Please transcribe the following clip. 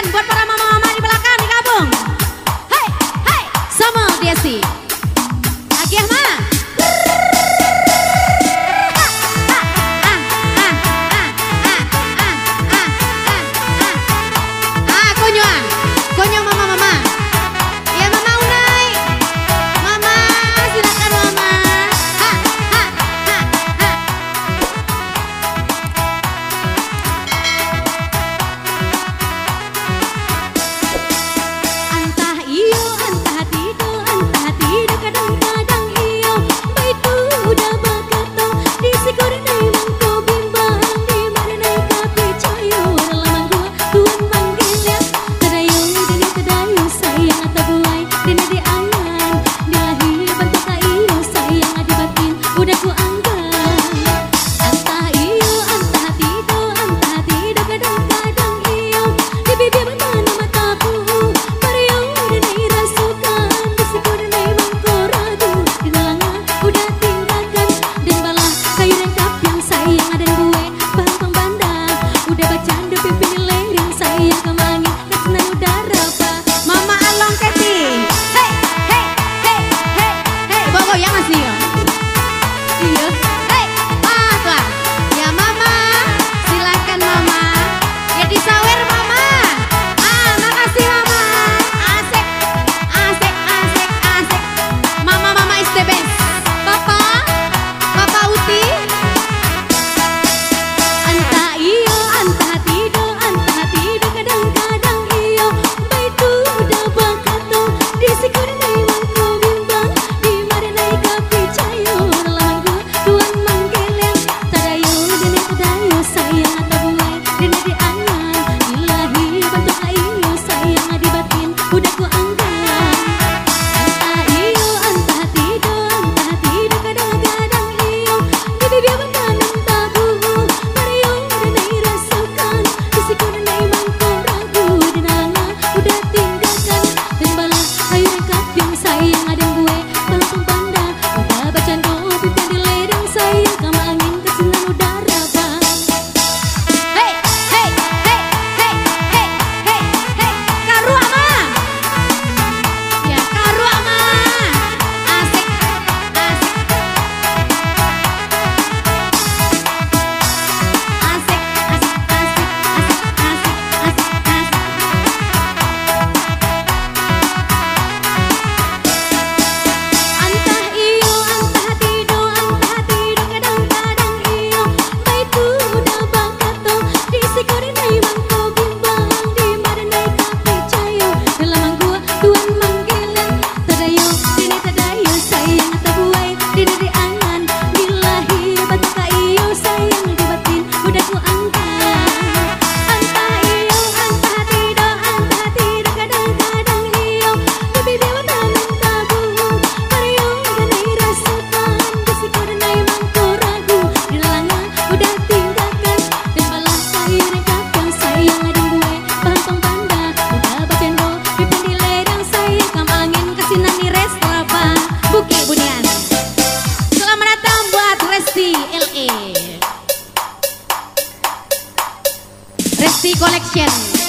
silakan buat para mama-mama di belakang digabung. Hei, hei, sama Desi. Lagi ya ma. Konyol mama-mama. Ya mama Unai. Mama, silakan mama. Ha, ha, ha, ha. Antah iyo, antah tido kadang-kadang iyo. Baitu udah bakato di sikurinay mangko bimbang di marinay kapi cayo dalam gua tuan manggilnya tadayo dini tadayo sayang atabuay dini di angan dilahi bentuk iyo sayang adibatin udah ku anggap antah iyo antah tido kadang-kadang iyo di bibir mana mataku Mario dini rasukan di sikurinay mangko ragu di dalangan udah tinggalkan dan balah kayu rengkap yang sayang ada gue bang banda udah bercanda pimpin lereng sayang kemangin kesenang udara pak mama along keti hei hei hei hei hei bawa yang masih ya iya hei tuh ya mama silakan mama ya disawer mama makasih mama asik asik asik asik mama is the best Papa Uti antah iyo antah tido kadang-kadang iyo baitu udah bakato di sikurinay mangko bimbang di marinay kapi cayo dalam gua tuan manggeleng tadayo dini tadayo sayang atabuay dini di angan ilahi bentuk iyo sayang adibatin udah ku anggap antah iyo antah tido kadang-kadang iyo di bibir makanan tabu Mario danay rasukan di sikurinay mangko ragu di dalangan udah tinggalkan dan balah kayu rengkap yang sayang ada gue bang panda udah bacando pimpin di ledeng sayang kama angin kesenang udara bang hei hei hei hei hei hei hei karua ma ya karua ma asik asik asik antah iyo antah tido kadang-kadang iyo baitu udah bakato di sikurinay mangko bimbang di marinay kapi cayo dalam gua tuan manggilan tadayo dini tadayo sayang atabuay dini di angan bilahi bentuk iyo sayang dibatin udah ku angkat antah iyo antah tido kadang-kadang iyo di bibir makanan tabu Mario danay rasukan di sikurinay mangko ragu di dalangan udah tinggalkan dan balah kayu rengkap yang sayang ada gue bang panda udah bacendo pimpin di ledeng sayang kam angin kesinang di Restrapa Buki Bunian. Selamat datang buat Resti LA Resti Collection.